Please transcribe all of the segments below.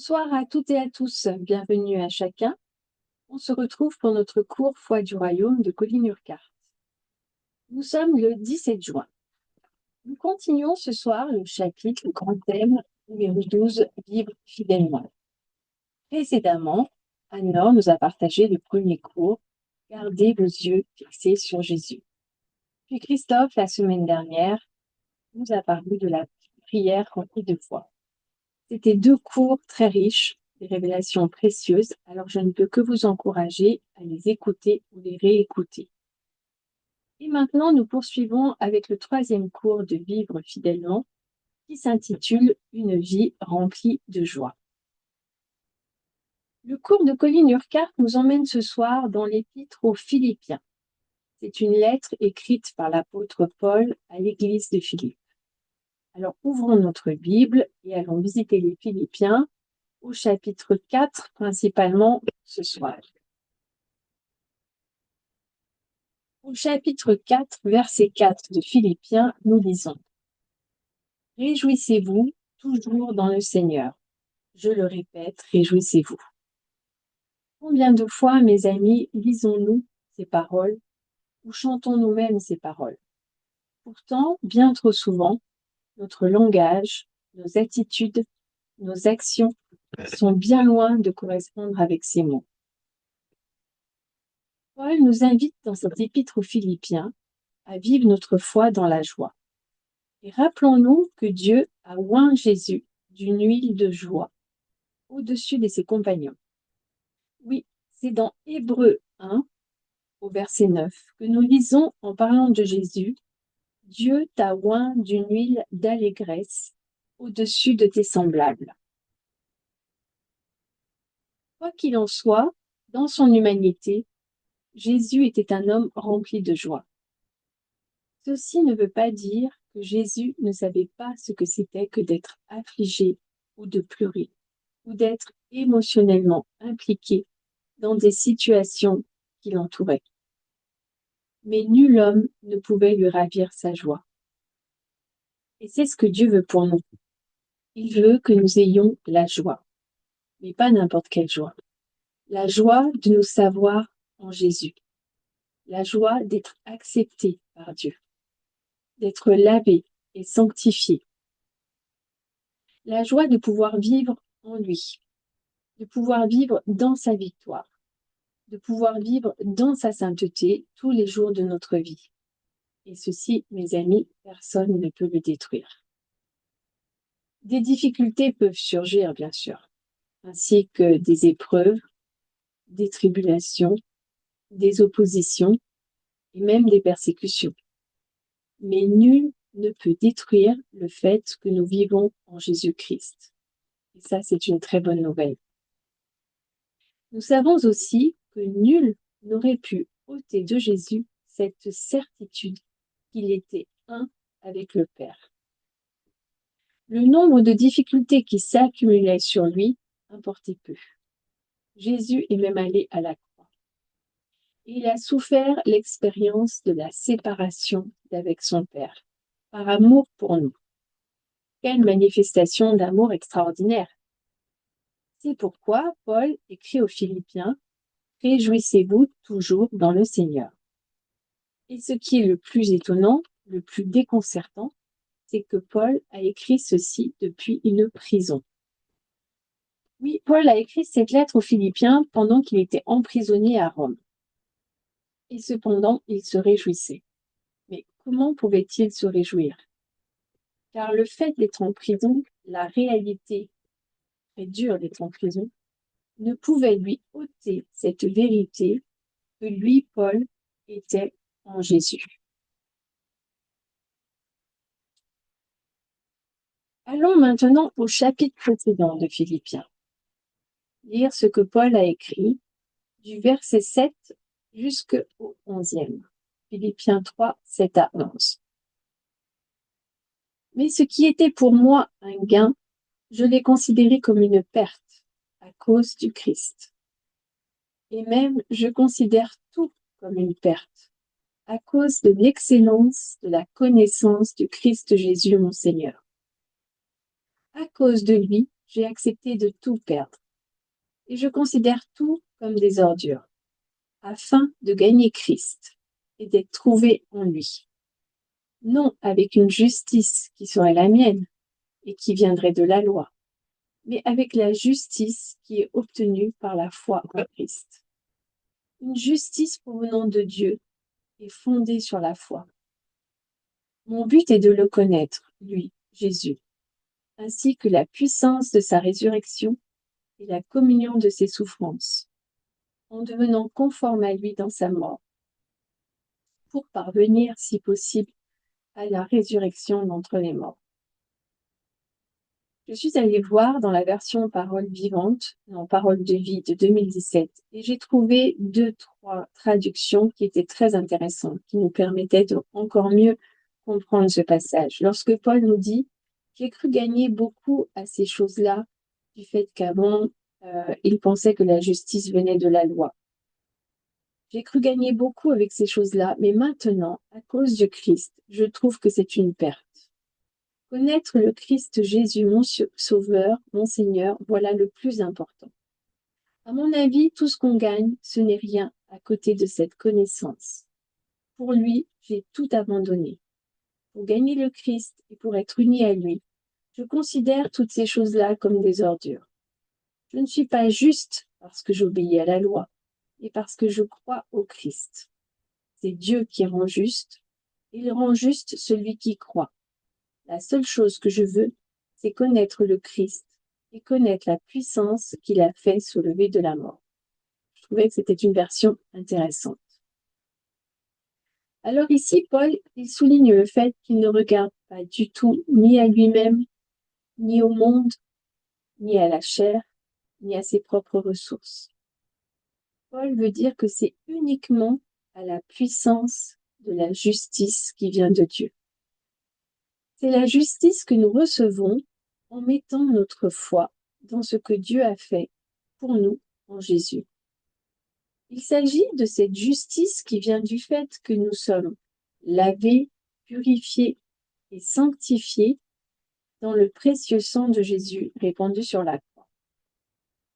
Bonsoir à toutes et à tous, bienvenue à chacun. On se retrouve pour notre cours Foi du Royaume de Colline Urquhart. Nous sommes le 17 juin. Nous continuons ce soir le chapitre, le grand thème numéro 12, Vivre fidèlement. Précédemment, Anne-Laure nous a partagé le premier cours, Gardez vos yeux fixés sur Jésus. Puis Christophe, la semaine dernière, nous a parlé de la prière remplie de foi. C'était deux cours très riches, des révélations précieuses, alors je ne peux que vous encourager à les écouter ou les réécouter. Et maintenant, nous poursuivons avec le troisième cours de Vivre fidèlement, qui s'intitule Une vie remplie de joie. Le cours de Colline Urquhart nous emmène ce soir dans l'épître aux Philippiens. C'est une lettre écrite par l'apôtre Paul à l'église de Philippe. Alors ouvrons notre Bible et allons visiter les Philippiens au chapitre 4 principalement ce soir. Au chapitre 4, verset 4 de Philippiens, nous lisons: Réjouissez-vous toujours dans le Seigneur. Je le répète, réjouissez-vous. Combien de fois, mes amis, lisons-nous ces paroles ou chantons nous-mêmes ces paroles? Pourtant, bien trop souvent, notre langage, nos attitudes, nos actions sont bien loin de correspondre avec ces mots. Paul nous invite dans cette épître aux Philippiens à vivre notre foi dans la joie. Et rappelons-nous que Dieu a oint Jésus d'une huile de joie au-dessus de ses compagnons. Oui, c'est dans Hébreux 1, au verset 9, que nous lisons en parlant de Jésus: Dieu t'a oint d'une huile d'allégresse au-dessus de tes semblables. Quoi qu'il en soit, dans son humanité, Jésus était un homme rempli de joie. Ceci ne veut pas dire que Jésus ne savait pas ce que c'était que d'être affligé ou de pleurer, ou d'être émotionnellement impliqué dans des situations qui l'entouraient. Mais nul homme ne pouvait lui ravir sa joie. Et c'est ce que Dieu veut pour nous. Il veut que nous ayons la joie, mais pas n'importe quelle joie. La joie de nous savoir en Jésus. La joie d'être accepté par Dieu, d'être lavé et sanctifié. La joie de pouvoir vivre en lui, de pouvoir vivre dans sa victoire, de pouvoir vivre dans sa sainteté tous les jours de notre vie. Et ceci, mes amis, personne ne peut le détruire. Des difficultés peuvent surgir, bien sûr, ainsi que des épreuves, des tribulations, des oppositions et même des persécutions. Mais nul ne peut détruire le fait que nous vivons en Jésus-Christ. Et ça, c'est une très bonne nouvelle. Nous savons aussi que nul n'aurait pu ôter de Jésus cette certitude qu'il était un avec le Père. Le nombre de difficultés qui s'accumulaient sur lui importait peu. Jésus est même allé à la croix. Et il a souffert l'expérience de la séparation d'avec son Père, par amour pour nous. Quelle manifestation d'amour extraordinaire! C'est pourquoi Paul écrit aux Philippiens: Réjouissez-vous toujours dans le Seigneur. Et ce qui est le plus étonnant, le plus déconcertant, c'est que Paul a écrit ceci depuis une prison. Oui, Paul a écrit cette lettre aux Philippiens pendant qu'il était emprisonné à Rome. Et cependant, il se réjouissait. Mais comment pouvait-il se réjouir? Car le fait d'être en prison, la réalité très dure d'être en prison, ne pouvait lui ôter cette vérité que lui, Paul, était en Jésus. Allons maintenant au chapitre précédent de Philippiens. Lire ce que Paul a écrit du verset 7 jusqu'au 11e. Philippiens 3, 7 à 11. Mais ce qui était pour moi un gain, je l'ai considéré comme une perte à cause du Christ. Et même, je considère tout comme une perte à cause de l'excellence de la connaissance du Christ Jésus mon Seigneur. À cause de lui, j'ai accepté de tout perdre. Et je considère tout comme des ordures, afin de gagner Christ et d'être trouvé en lui. Non avec une justice qui serait la mienne et qui viendrait de la loi, mais avec la justice qui est obtenue par la foi en Christ. Une justice provenant de Dieu et fondée sur la foi. Mon but est de le connaître, lui, Jésus, ainsi que la puissance de sa résurrection et la communion de ses souffrances, en devenant conforme à lui dans sa mort, pour parvenir, si possible, à la résurrection d'entre les morts. Je suis allée voir dans la version Parole vivante, en Parole de vie de 2017, et j'ai trouvé 2-3 traductions qui étaient très intéressantes, qui nous permettaient de encore mieux comprendre ce passage. Lorsque Paul nous dit « J'ai cru gagner beaucoup à ces choses-là, du fait qu'avant, il pensait que la justice venait de la loi. J'ai cru gagner beaucoup avec ces choses-là, mais maintenant, à cause de Christ, je trouve que c'est une perte. Connaître le Christ Jésus, mon Sauveur, mon Seigneur, voilà le plus important. À mon avis, tout ce qu'on gagne, ce n'est rien à côté de cette connaissance. Pour lui, j'ai tout abandonné. Pour gagner le Christ et pour être uni à lui, je considère toutes ces choses-là comme des ordures. Je ne suis pas juste parce que j'obéis à la loi, et parce que je crois au Christ. C'est Dieu qui rend juste, il rend juste celui qui croit. La seule chose que je veux, c'est connaître le Christ et connaître la puissance qu'il a fait se lever de la mort. Je trouvais que c'était une version intéressante. Alors ici, Paul, il souligne le fait qu'il ne regarde pas du tout ni à lui-même, ni au monde, ni à la chair, ni à ses propres ressources. Paul veut dire que c'est uniquement à la puissance de la justice qui vient de Dieu. C'est la justice que nous recevons en mettant notre foi dans ce que Dieu a fait pour nous en Jésus. Il s'agit de cette justice qui vient du fait que nous sommes lavés, purifiés et sanctifiés dans le précieux sang de Jésus répandu sur la croix.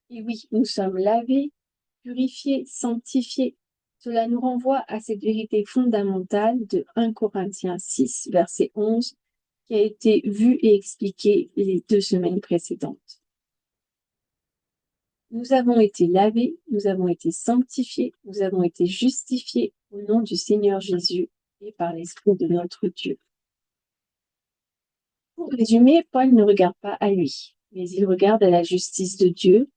Et oui, nous sommes lavés, purifiés, sanctifiés. Cela nous renvoie à cette vérité fondamentale de 1 Corinthiens 6, verset 11, qui a été vue et expliquée les 2 semaines précédentes. Nous avons été lavés, nous avons été sanctifiés, nous avons été justifiés au nom du Seigneur Jésus et par l'Esprit de notre Dieu. Pour résumer, Paul ne regarde pas à lui, mais il regarde à la justice de Dieu,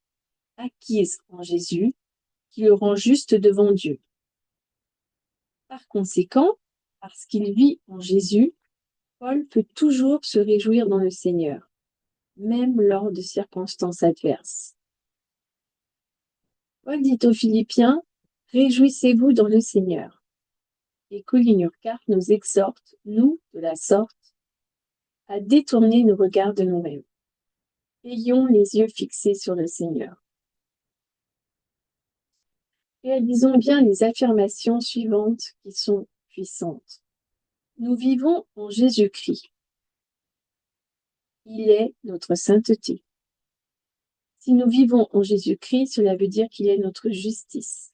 acquise en Jésus, qui le rend juste devant Dieu. Par conséquent, parce qu'il vit en Jésus, Paul peut toujours se réjouir dans le Seigneur, même lors de circonstances adverses. Paul dit aux Philippiens, « Réjouissez-vous dans le Seigneur ». Et Colin Urquhart nous exhorte, nous, de la sorte, à détourner nos regards de nous-mêmes. Ayons les yeux fixés sur le Seigneur. Réalisons bien les affirmations suivantes qui sont puissantes. Nous vivons en Jésus-Christ. Il est notre sainteté. Si nous vivons en Jésus-Christ, cela veut dire qu'il est notre justice.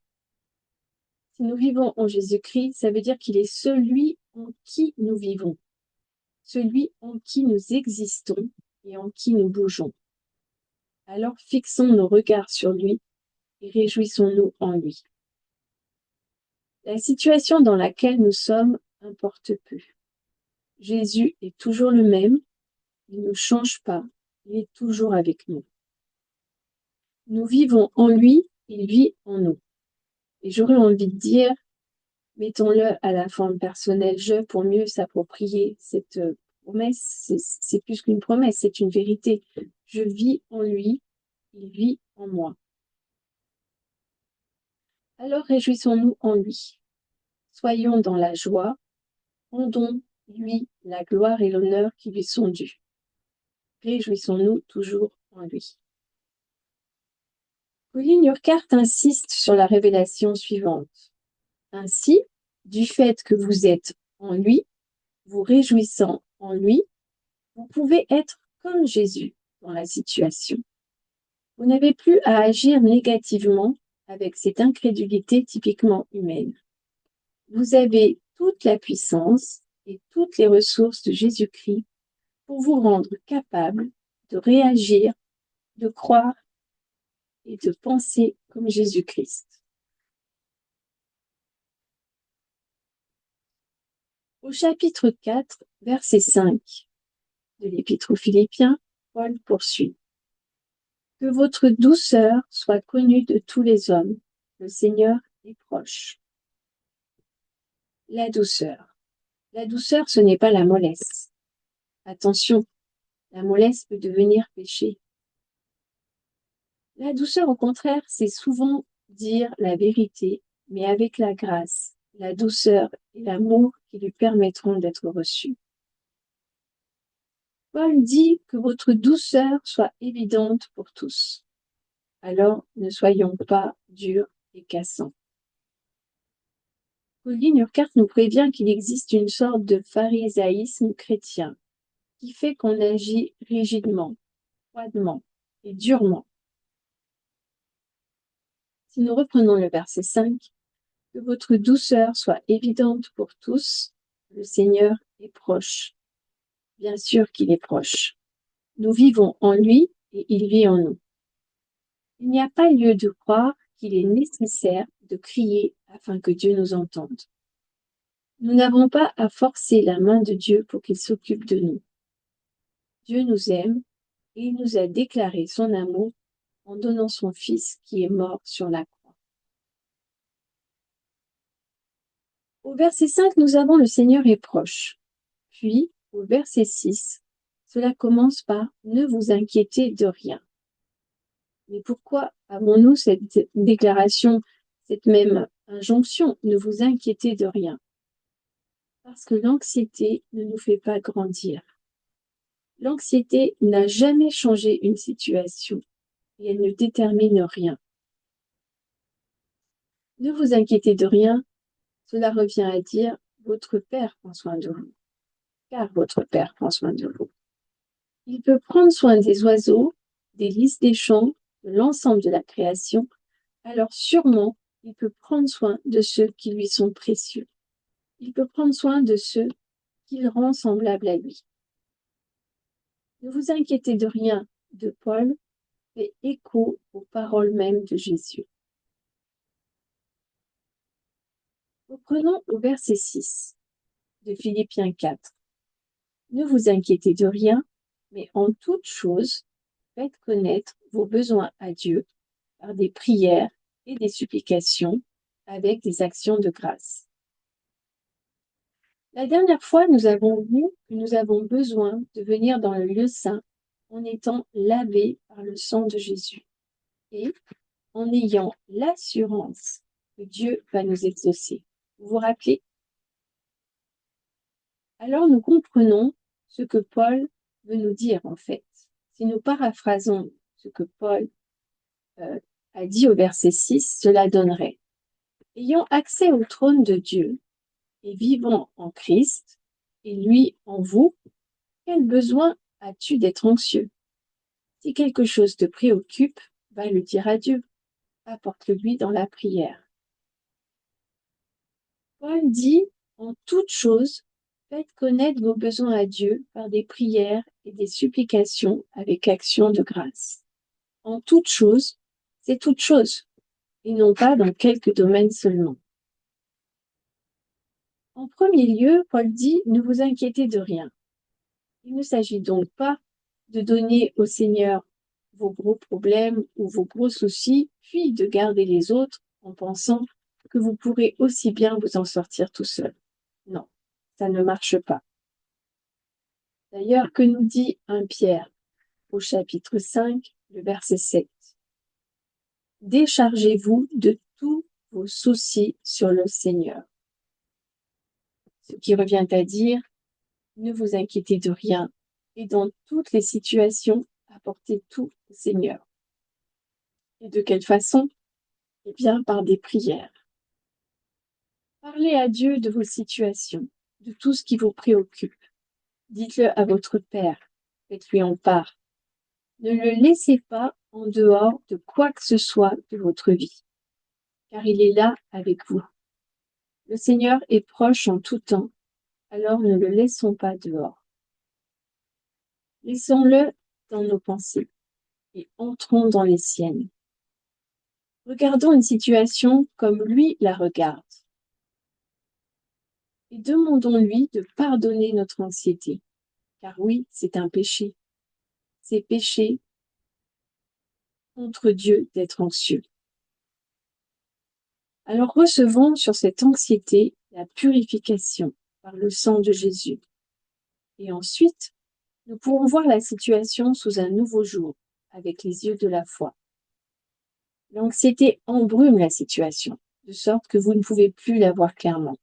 Si nous vivons en Jésus-Christ, ça veut dire qu'il est celui en qui nous vivons, celui en qui nous existons et en qui nous bougeons. Alors fixons nos regards sur lui et réjouissons-nous en lui. La situation dans laquelle nous sommes importe peu. Jésus est toujours le même, il ne change pas, il est toujours avec nous. Nous vivons en lui, il vit en nous. Et j'aurais envie de dire, mettons-le à la forme personnelle je pour mieux s'approprier cette promesse. C'est plus qu'une promesse, c'est une vérité. Je vis en lui, il vit en moi. Alors réjouissons-nous en lui. Soyons dans la joie, rendons-lui la gloire et l'honneur qui lui sont dus. Réjouissons-nous toujours en lui. Colin Urquhart insiste sur la révélation suivante. Ainsi, du fait que vous êtes en lui, vous réjouissant en lui, vous pouvez être comme Jésus, dans la situation. Vous n'avez plus à agir négativement avec cette incrédulité typiquement humaine. Vous avez toute la puissance et toutes les ressources de Jésus-Christ pour vous rendre capable de réagir, de croire et de penser comme Jésus-Christ. Au chapitre 4, verset 5 de l'Épître aux Philippiens, Paul poursuit. Que votre douceur soit connue de tous les hommes. Le Seigneur est proche. La douceur. La douceur, ce n'est pas la mollesse. Attention, la mollesse peut devenir péché. La douceur, au contraire, c'est souvent dire la vérité, mais avec la grâce, la douceur et l'amour qui lui permettront d'être reçus. Paul dit que votre douceur soit évidente pour tous. Alors, ne soyons pas durs et cassants. Pauline Urquhart nous prévient qu'il existe une sorte de pharisaïsme chrétien qui fait qu'on agit rigidement, froidement et durement. Si nous reprenons le verset 5, que votre douceur soit évidente pour tous, le Seigneur est proche. Bien sûr qu'il est proche. Nous vivons en lui et il vit en nous. Il n'y a pas lieu de croire qu'il est nécessaire de crier afin que Dieu nous entende. Nous n'avons pas à forcer la main de Dieu pour qu'il s'occupe de nous. Dieu nous aime et il nous a déclaré son amour en donnant son Fils qui est mort sur la croix. Au verset 5, nous avons le Seigneur est proche. Puis, au verset 6, cela commence par « Ne vous inquiétez de rien ». Mais pourquoi avons-nous cette déclaration, cette même injonction « Ne vous inquiétez de rien » Parce que l'anxiété ne nous fait pas grandir. L'anxiété n'a jamais changé une situation et elle ne détermine rien. Ne vous inquiétez de rien, cela revient à dire « Votre Père prend soin de vous ». Car votre Père prend soin de vous. Il peut prendre soin des oiseaux, des lys des champs, de l'ensemble de la création, alors sûrement il peut prendre soin de ceux qui lui sont précieux. Il peut prendre soin de ceux qu'il rend semblables à lui. Ne vous inquiétez de rien de Paul fait écho aux paroles mêmes de Jésus. Reprenons au verset 6 de Philippiens 4. Ne vous inquiétez de rien, mais en toute chose, faites connaître vos besoins à Dieu par des prières et des supplications avec des actions de grâce. La dernière fois, nous avons vu que nous avons besoin de venir dans le lieu saint en étant lavés par le sang de Jésus et en ayant l'assurance que Dieu va nous exaucer. Vous vous rappelez? Alors nous comprenons ce que Paul veut nous dire en fait. Si nous paraphrasons ce que Paul a dit au verset 6, cela donnerait: ayant accès au trône de Dieu et vivant en Christ, et lui en vous, quel besoin as-tu d'être anxieux? Si quelque chose te préoccupe, va le dire à Dieu. Apporte-le-lui dans la prière. Paul dit, en toute chose, faites connaître vos besoins à Dieu par des prières et des supplications avec action de grâce. En toute chose, c'est toute chose, et non pas dans quelques domaines seulement. En premier lieu, Paul dit, ne vous inquiétez de rien. Il ne s'agit donc pas de donner au Seigneur vos gros problèmes ou vos gros soucis, puis de garder les autres en pensant que vous pourrez aussi bien vous en sortir tout seul. Non, ça ne marche pas. D'ailleurs, que nous dit 1 Pierre au chapitre 5, le verset 7? Déchargez-vous de tous vos soucis sur le Seigneur. Ce qui revient à dire, ne vous inquiétez de rien et dans toutes les situations, apportez tout au Seigneur. Et de quelle façon? Eh bien, par des prières. Parlez à Dieu de vos situations, de tout ce qui vous préoccupe. Dites-le à votre Père, faites-lui en part. Ne le laissez pas en dehors de quoi que ce soit de votre vie, car il est là avec vous. Le Seigneur est proche en tout temps, alors ne le laissons pas dehors. Laissons-le dans nos pensées et entrons dans les siennes. Regardons une situation comme lui la regarde et demandons-lui de pardonner notre anxiété, car oui, c'est un péché. C'est péché contre Dieu d'être anxieux. Alors recevons sur cette anxiété la purification par le sang de Jésus. Et ensuite, nous pourrons voir la situation sous un nouveau jour, avec les yeux de la foi. L'anxiété embrume la situation, de sorte que vous ne pouvez plus la voir clairement.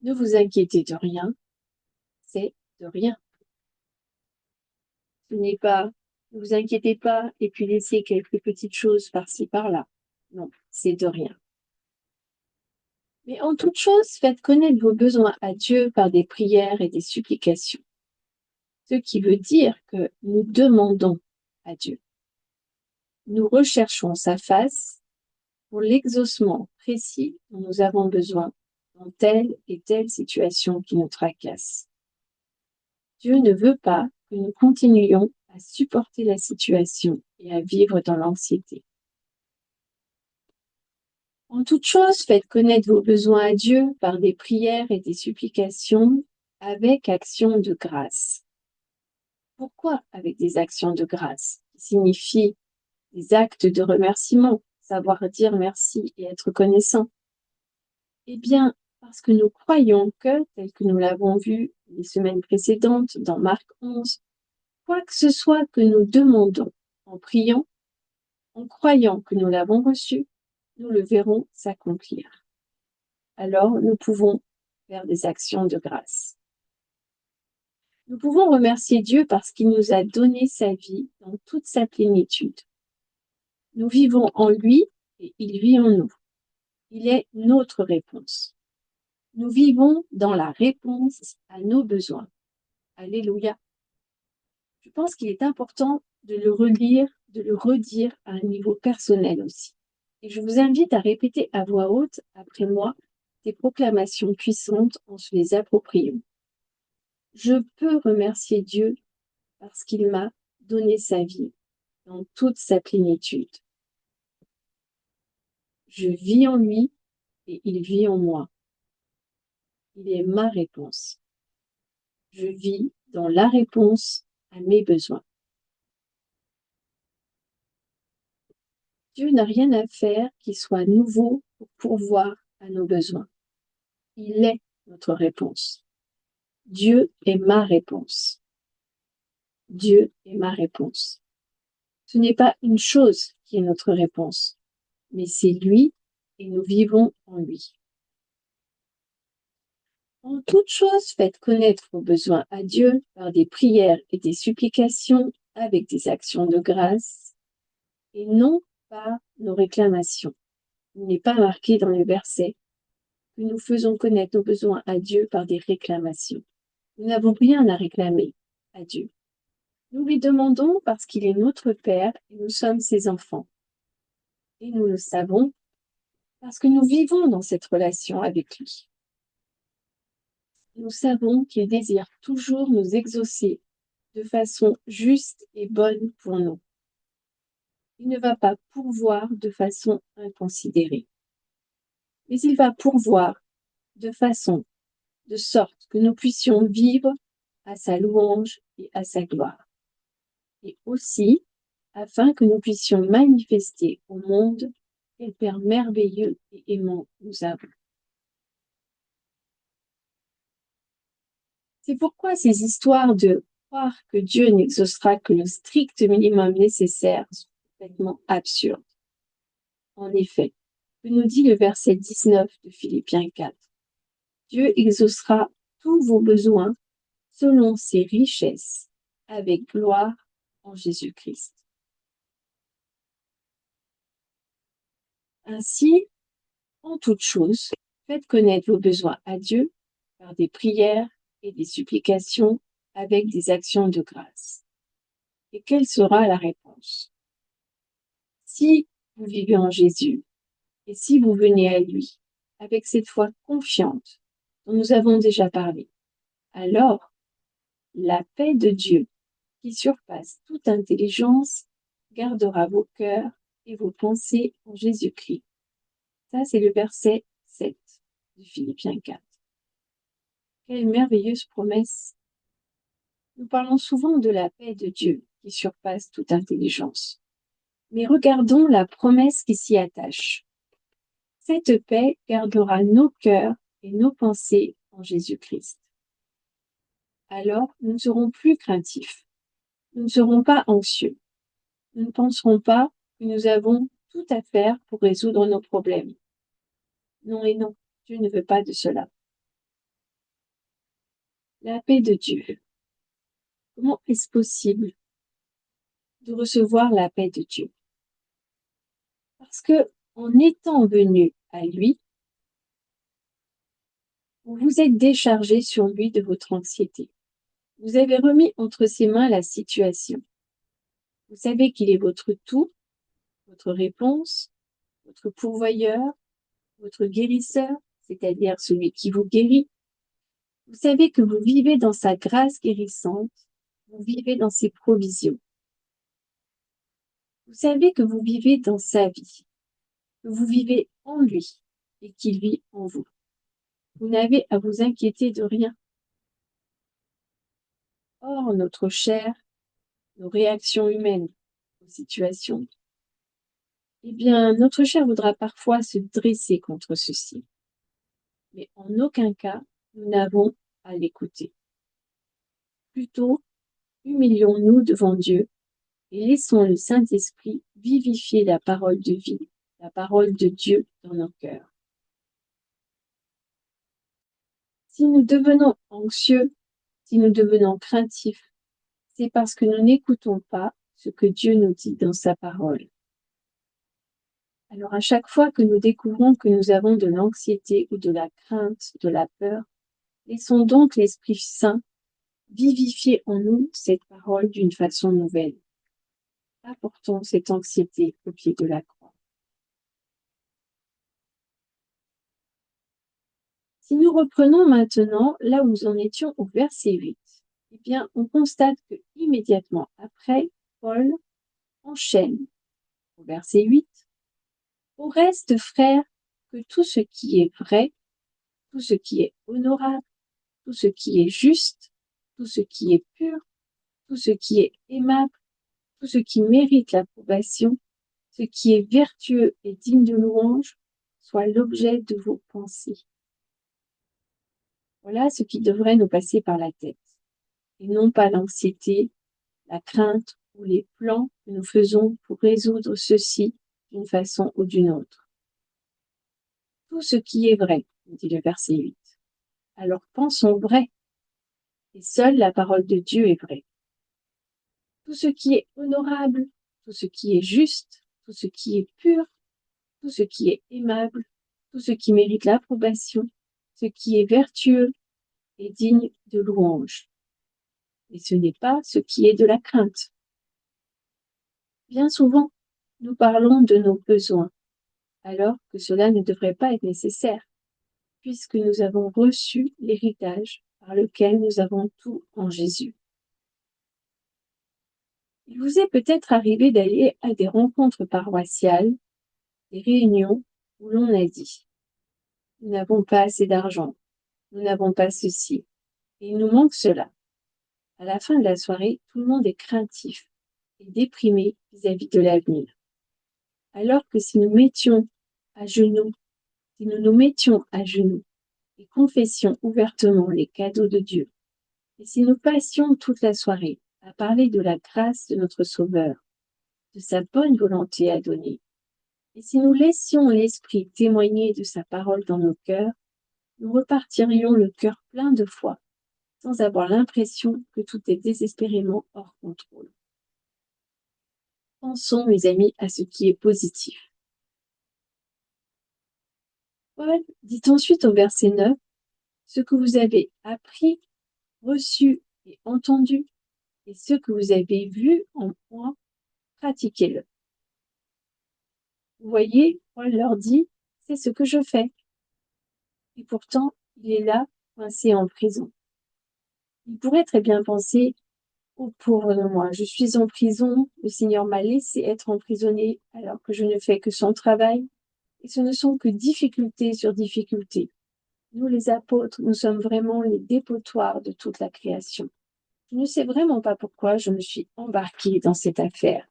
Ne vous inquiétez de rien, c'est de rien. Ce n'est pas, ne vous inquiétez pas et puis laissez quelques petites choses par-ci par-là. Non, c'est de rien. Mais en toute chose, faites connaître vos besoins à Dieu par des prières et des supplications. Ce qui veut dire que nous demandons à Dieu. Nous recherchons sa face pour l'exaucement précis dont nous avons besoin dans telle et telle situation qui nous tracasse. Dieu ne veut pas que nous continuions à supporter la situation et à vivre dans l'anxiété. En toute chose, faites connaître vos besoins à Dieu par des prières et des supplications avec action de grâce. Pourquoi avec des actions de grâce, qui signifient des actes de remerciement, savoir dire merci et être reconnaissant? Eh bien, parce que nous croyons que, tel que nous l'avons vu les semaines précédentes dans Marc 11, quoi que ce soit que nous demandons en priant, en croyant que nous l'avons reçu, nous le verrons s'accomplir. Alors, nous pouvons faire des actions de grâce. Nous pouvons remercier Dieu parce qu'il nous a donné sa vie dans toute sa plénitude. Nous vivons en lui et il vit en nous. Il est notre réponse. Nous vivons dans la réponse à nos besoins. Alléluia. Je pense qu'il est important de le relire, de le redire à un niveau personnel aussi. Et je vous invite à répéter à voix haute, après moi, des proclamations puissantes en se les appropriant. Je peux remercier Dieu parce qu'il m'a donné sa vie dans toute sa plénitude. Je vis en lui et il vit en moi. Il est ma réponse. Je vis dans la réponse à mes besoins. Dieu n'a rien à faire qui soit nouveau pour pourvoir à nos besoins. Il est notre réponse. Dieu est ma réponse. Dieu est ma réponse. Ce n'est pas une chose qui est notre réponse, mais c'est lui et nous vivons en lui. En toute chose, faites connaître vos besoins à Dieu par des prières et des supplications avec des actions de grâce et non par nos réclamations. Il n'est pas marqué dans le verset que nous faisons connaître nos besoins à Dieu par des réclamations. Nous n'avons rien à réclamer à Dieu. Nous lui demandons parce qu'il est notre Père et nous sommes ses enfants. Et nous le savons parce que nous vivons dans cette relation avec lui. Nous savons qu'il désire toujours nous exaucer de façon juste et bonne pour nous. Il ne va pas pourvoir de façon inconsidérée, mais il va pourvoir de sorte que nous puissions vivre à sa louange et à sa gloire. Et aussi, afin que nous puissions manifester au monde quel Père merveilleux et aimant nous avons. C'est pourquoi ces histoires de croire que Dieu n'exaucera que le strict minimum nécessaire sont complètement absurdes. En effet, que nous dit le verset 19 de Philippiens 4, Dieu exaucera tous vos besoins selon ses richesses, avec gloire en Jésus-Christ. Ainsi, en toute chose, faites connaître vos besoins à Dieu par des prières et des supplications avec des actions de grâce. Et quelle sera la réponse? Si vous vivez en Jésus, et si vous venez à lui, avec cette foi confiante dont nous avons déjà parlé, alors la paix de Dieu, qui surpasse toute intelligence, gardera vos cœurs et vos pensées en Jésus-Christ. Ça, c'est le verset 7 de Philippiens 4. Quelle merveilleuse promesse! Nous parlons souvent de la paix de Dieu qui surpasse toute intelligence. Mais regardons la promesse qui s'y attache. Cette paix gardera nos cœurs et nos pensées en Jésus-Christ. Alors, nous ne serons plus craintifs. Nous ne serons pas anxieux. Nous ne penserons pas que nous avons tout à faire pour résoudre nos problèmes. Non et non, Dieu ne veut pas de cela. La paix de Dieu. Comment est-ce possible de recevoir la paix de Dieu? Parce que, en étant venu à lui, vous vous êtes déchargé sur lui de votre anxiété. Vous avez remis entre ses mains la situation. Vous savez qu'il est votre tout, votre réponse, votre pourvoyeur, votre guérisseur, c'est-à-dire celui qui vous guérit. Vous savez que vous vivez dans sa grâce guérissante, vous vivez dans ses provisions. Vous savez que vous vivez dans sa vie, que vous vivez en lui et qu'il vit en vous. Vous n'avez à vous inquiéter de rien. Or, notre chair, nos réactions humaines aux situations, eh bien, notre chair voudra parfois se dresser contre ceci. Mais en aucun cas, nous n'avons à l'écouter. Plutôt, humilions-nous devant Dieu et laissons le Saint-Esprit vivifier la parole de vie, la parole de Dieu dans nos cœurs. Si nous devenons anxieux, si nous devenons craintifs, c'est parce que nous n'écoutons pas ce que Dieu nous dit dans sa parole. Alors à chaque fois que nous découvrons que nous avons de l'anxiété ou de la crainte, de la peur, laissons donc l'Esprit Saint vivifier en nous cette parole d'une façon nouvelle. Apportons cette anxiété au pied de la croix. Si nous reprenons maintenant là où nous en étions au verset 8, eh bien, on constate que immédiatement après, Paul enchaîne au verset 8. Au reste, frères, que tout ce qui est vrai, tout ce qui est honorable, tout ce qui est juste, tout ce qui est pur, tout ce qui est aimable, tout ce qui mérite l'approbation, ce qui est vertueux et digne de louange, soit l'objet de vos pensées. Voilà ce qui devrait nous passer par la tête, et non pas l'anxiété, la crainte ou les plans que nous faisons pour résoudre ceci d'une façon ou d'une autre. Tout ce qui est vrai, dit le verset 8. Alors pensons vrai, et seule la parole de Dieu est vraie. Tout ce qui est honorable, tout ce qui est juste, tout ce qui est pur, tout ce qui est aimable, tout ce qui mérite l'approbation, ce qui est vertueux et digne de louange. Et ce n'est pas ce qui est de la crainte. Bien souvent, nous parlons de nos besoins, alors que cela ne devrait pas être nécessaire, puisque nous avons reçu l'héritage par lequel nous avons tout en Jésus. Il vous est peut-être arrivé d'aller à des rencontres paroissiales, des réunions où l'on a dit « Nous n'avons pas assez d'argent, nous n'avons pas ceci, et il nous manque cela ». À la fin de la soirée, tout le monde est craintif et déprimé vis-à-vis de l'avenir. Alors que si nous nous mettions à genoux et confessions ouvertement les cadeaux de Dieu, et si nous passions toute la soirée à parler de la grâce de notre Sauveur, de sa bonne volonté à donner, et si nous laissions l'Esprit témoigner de sa parole dans nos cœurs, nous repartirions le cœur plein de foi, sans avoir l'impression que tout est désespérément hors contrôle. Pensons, mes amis, à ce qui est positif. Paul dit ensuite au verset 9, « Ce que vous avez appris, reçu et entendu, et ce que vous avez vu en moi, pratiquez-le. Vous voyez, Paul leur dit, c'est ce que je fais. Et pourtant, il est là, coincé en prison. Il pourrait très bien penser, oh pauvre de moi, je suis en prison, le Seigneur m'a laissé être emprisonné alors que je ne fais que son travail, et ce ne sont que difficultés sur difficultés. Nous, les apôtres, nous sommes vraiment les dépotoirs de toute la création. Je ne sais vraiment pas pourquoi je me suis embarquée dans cette affaire.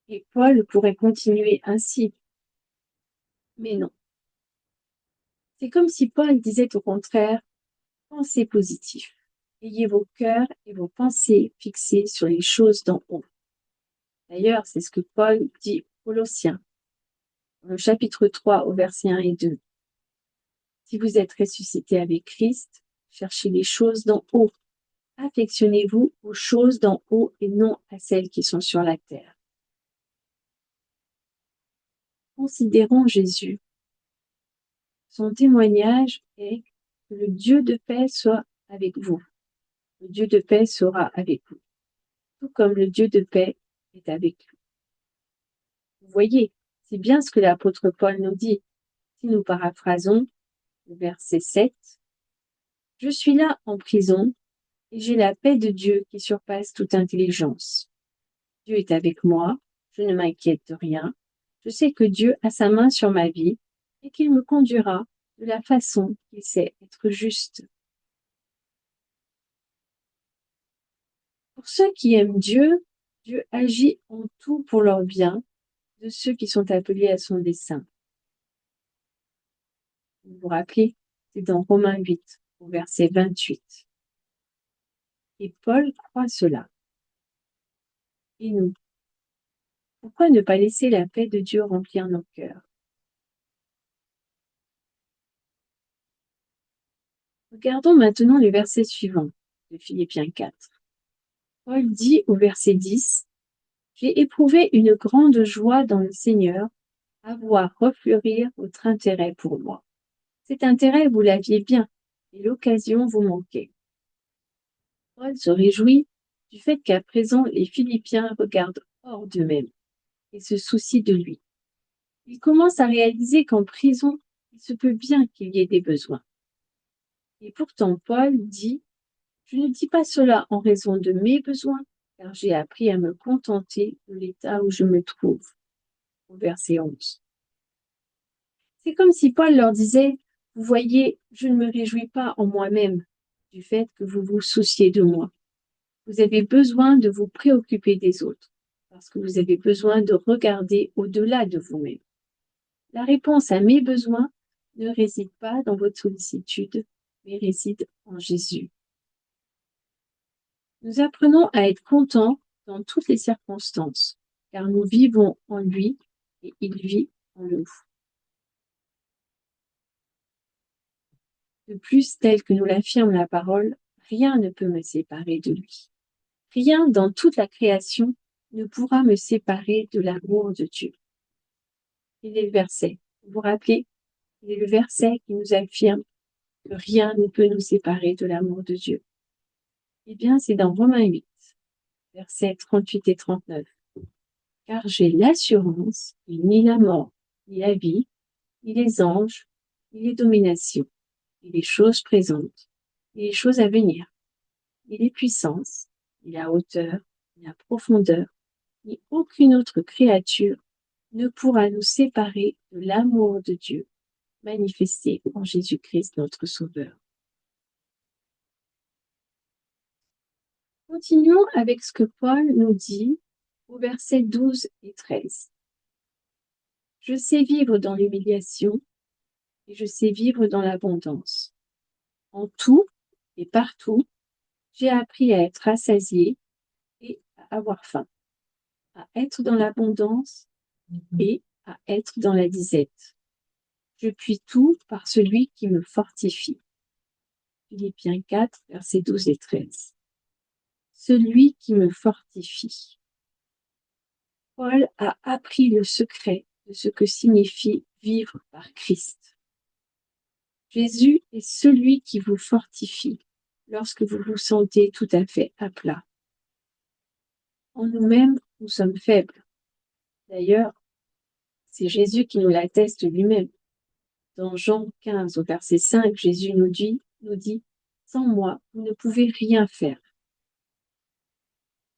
Et Paul pourrait continuer ainsi. Mais non. C'est comme si Paul disait au contraire, pensez positif. Ayez vos cœurs et vos pensées fixés sur les choses d'en haut. D'ailleurs, c'est ce que Paul dit aux Colossiens, dans le chapitre 3 au verset 1 et 2. Si vous êtes ressuscités avec Christ, cherchez les choses d'en haut. Affectionnez-vous aux choses d'en haut et non à celles qui sont sur la terre. Considérons Jésus. Son témoignage est que le Dieu de paix soit avec vous. Le Dieu de paix sera avec vous, tout comme le Dieu de paix est avec lui. Vous voyez, c'est bien ce que l'apôtre Paul nous dit. Si nous paraphrasons le verset 7, « Je suis là en prison et j'ai la paix de Dieu qui surpasse toute intelligence. Dieu est avec moi, je ne m'inquiète de rien. Je sais que Dieu a sa main sur ma vie et qu'il me conduira de la façon qu'il sait être juste. » Pour ceux qui aiment Dieu, Dieu agit en tout pour leur bien, de ceux qui sont appelés à son dessein. Vous vous rappelez, c'est dans Romains 8, au verset 28. Et Paul croit cela. Et nous, pourquoi ne pas laisser la paix de Dieu remplir nos cœurs? Regardons maintenant le verset suivant de Philippiens 4. Paul dit au verset 10, « J'ai éprouvé une grande joie dans le Seigneur à voir refleurir votre intérêt pour moi. Cet intérêt, vous l'aviez bien, et l'occasion vous manquait. » Paul se réjouit du fait qu'à présent les Philippiens regardent hors d'eux-mêmes et se soucient de lui. Il commence à réaliser qu'en prison, il se peut bien qu'il y ait des besoins. Et pourtant Paul dit, « Je ne dis pas cela en raison de mes besoins, car j'ai appris à me contenter de l'état où je me trouve. » Au verset 11. C'est comme si Paul leur disait, « Vous voyez, je ne me réjouis pas en moi-même du fait que vous vous souciez de moi. Vous avez besoin de vous préoccuper des autres, parce que vous avez besoin de regarder au-delà de vous-même. La réponse à mes besoins ne réside pas dans votre sollicitude, mais réside en Jésus. » Nous apprenons à être contents dans toutes les circonstances, car nous vivons en lui et il vit en nous. De plus, tel que nous l'affirme la parole, rien ne peut me séparer de lui. Rien dans toute la création ne pourra me séparer de l'amour de Dieu. Il est le verset, vous vous rappelez, il est le verset qui nous affirme que rien ne peut nous séparer de l'amour de Dieu. Eh bien, c'est dans Romains 8, versets 38 et 39. « Car j'ai l'assurance que ni la mort, ni la vie, ni les anges, ni les dominations, ni les choses présentes, ni les choses à venir, ni les puissances, ni la hauteur, ni la profondeur, ni aucune autre créature ne pourra nous séparer de l'amour de Dieu manifesté en Jésus-Christ notre Sauveur. » Continuons avec ce que Paul nous dit au verset 12 et 13. « Je sais vivre dans l'humiliation et je sais vivre dans l'abondance. En tout et partout, j'ai appris à être rassasié et à avoir faim, à être dans l'abondance et à être dans la disette. Je puis tout par celui qui me fortifie. » Philippiens 4, versets 12 et 13. Celui qui me fortifie. Paul a appris le secret de ce que signifie vivre par Christ. Jésus est celui qui vous fortifie, lorsque vous vous sentez tout à fait à plat. En nous-mêmes, nous sommes faibles. D'ailleurs, c'est Jésus qui nous l'atteste lui-même. Dans Jean 15 au verset 5, Jésus nous dit, sans moi, vous ne pouvez rien faire.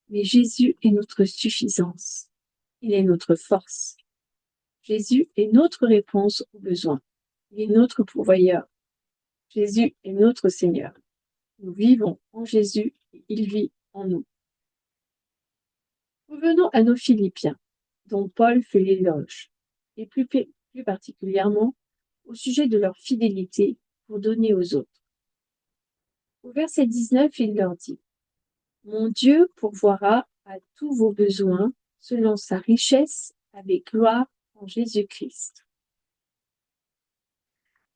Mais Jésus est notre suffisance. Il est notre force. Jésus est notre réponse aux besoins. Il est notre pourvoyeur. Jésus est notre Seigneur. Nous vivons en Jésus et il vit en nous. Revenons à nos Philippiens, dont Paul fait l'éloge, et plus particulièrement au sujet de leur fidélité pour donner aux autres. Au verset 19, il leur dit « Mon Dieu pourvoira à tous vos besoins selon sa richesse avec gloire en Jésus-Christ. »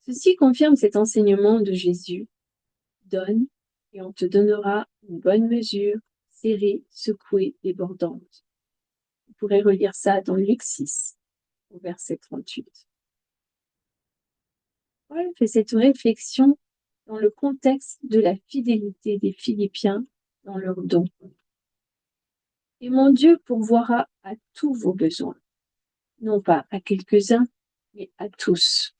Ceci confirme cet enseignement de Jésus. Donne et on te donnera une bonne mesure, serrée, secouée, débordante. Vous pourrez relire ça dans Luc 6, au verset 38. Paul fait cette réflexion dans le contexte de la fidélité des Philippiens dans leurs dons. Et mon Dieu pourvoira à tous vos besoins, non pas à quelques-uns, mais à tous.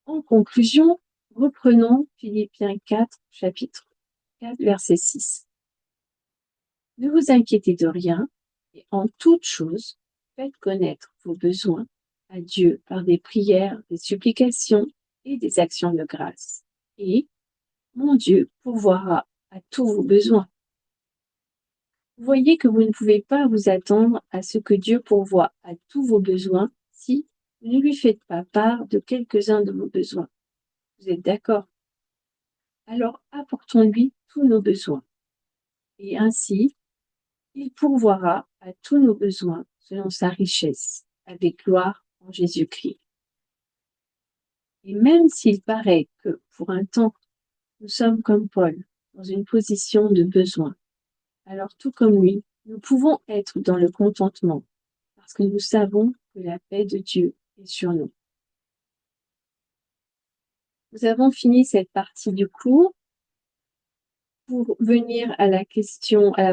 En conclusion, reprenons Philippiens 4, chapitre 4, verset 6. Ne vous inquiétez de rien, et en toute chose, faites connaître vos besoins à Dieu par des prières, des supplications et des actions de grâce. Et mon Dieu pourvoira à tous vos besoins. Vous voyez que vous ne pouvez pas vous attendre à ce que Dieu pourvoie à tous vos besoins si vous ne lui faites pas part de quelques-uns de vos besoins. Vous êtes d'accord? Alors apportons-lui tous nos besoins. Et ainsi, il pourvoira à tous nos besoins selon sa richesse, avec gloire en Jésus-Christ. Et même s'il paraît que, pour un temps, nous sommes comme Paul, dans une position de besoin, alors tout comme lui, nous pouvons être dans le contentement, parce que nous savons que la paix de Dieu est sur nous. Nous avons fini cette partie du cours. Pour venir à la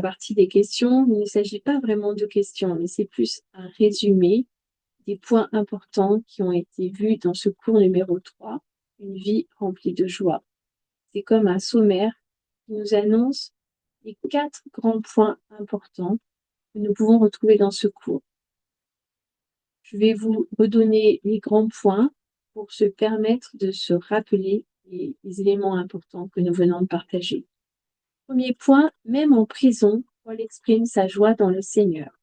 partie des questions, il ne s'agit pas vraiment de questions, mais c'est plus un résumé des points importants qui ont été vus dans ce cours numéro 3, une vie remplie de joie. C'est comme un sommaire qui nous annonce les 4 grands points importants que nous pouvons retrouver dans ce cours. Je vais vous redonner les grands points pour se permettre de se rappeler les éléments importants que nous venons de partager. Premier point, même en prison, Paul exprime sa joie dans le Seigneur.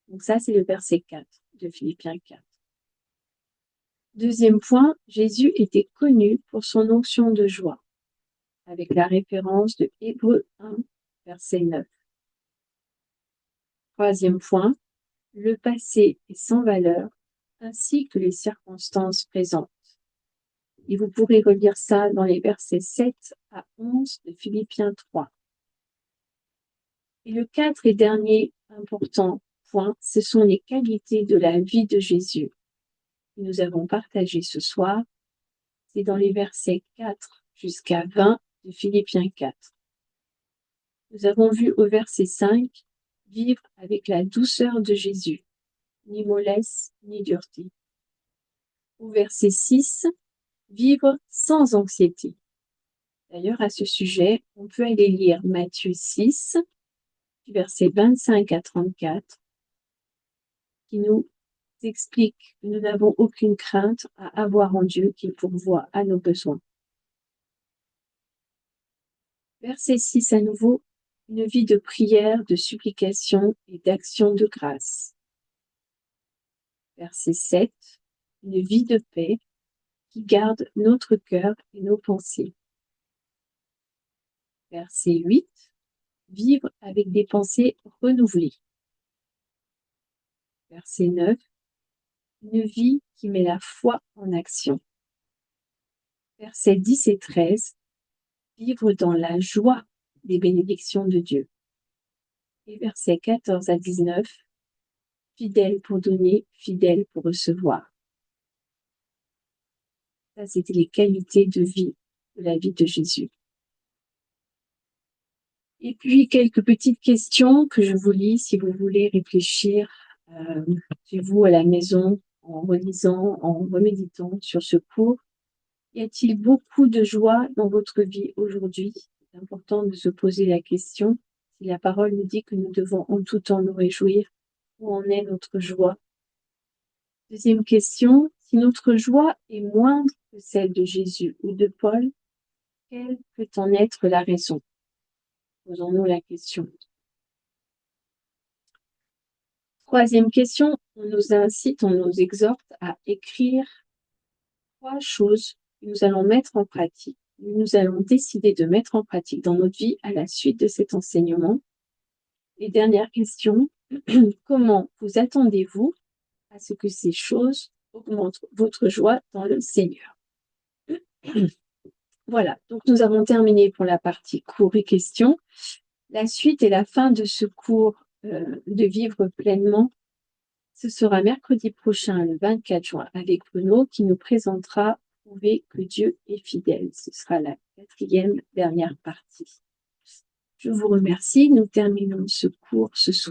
Donc ça, c'est le verset 4 de Philippiens 4. Deuxième point, Jésus était connu pour son onction de joie, avec la référence de Hébreux 1, verset 9. Troisième point, le passé est sans valeur, ainsi que les circonstances présentes. Et vous pourrez relire ça dans les versets 7 à 11 de Philippiens 3. Et le 4 et dernier important point, ce sont les qualités de la vie de Jésus que nous avons partagées ce soir. C'est dans les versets 4 jusqu'à 20 de Philippiens 4. Nous avons vu au verset 5 vivre avec la douceur de Jésus, ni mollesse ni dureté. Au verset 6, vivre sans anxiété. D'ailleurs, à ce sujet, on peut aller lire Matthieu 6, versets 25 à 34, qui nous explique que nous n'avons aucune crainte à avoir en Dieu qui pourvoit à nos besoins. Verset 6 à nouveau, une vie de prière, de supplication et d'action de grâce. Verset 7, une vie de paix qui garde notre cœur et nos pensées. Verset 8, vivre avec des pensées renouvelées. Verset 9, une vie qui met la foi en action. Versets 10 et 13, vivre dans la joie des bénédictions de Dieu. Et versets 14 à 19, fidèle pour donner, fidèle pour recevoir. Ça, c'était les qualités de vie, de la vie de Jésus. Et puis, quelques petites questions que je vous lis si vous voulez réfléchir chez vous à la maison, en relisant, en reméditant sur ce cours. Y a-t-il beaucoup de joie dans votre vie aujourd'hui? C'est important de se poser la question. Si la parole nous dit que nous devons en tout temps nous réjouir, où en est notre joie? Deuxième question, si notre joie est moindre que celle de Jésus ou de Paul, quelle peut en être la raison? Posons-nous la question. Troisième question, on nous incite, on nous exhorte à écrire 3 choses que nous allons mettre en pratique. Nous allons décider de mettre en pratique dans notre vie à la suite de cet enseignement. Et dernière question, comment vous attendez-vous à ce que ces choses augmentent votre joie dans le Seigneur? Voilà, donc nous avons terminé pour la partie cours et questions. La suite et la fin de ce cours de vivre pleinement, ce sera mercredi prochain, le 24 juin, avec Bruno, qui nous présentera « Prouver que Dieu est fidèle ». Ce sera la 4e dernière partie. Je vous remercie. Nous terminons ce cours ce soir.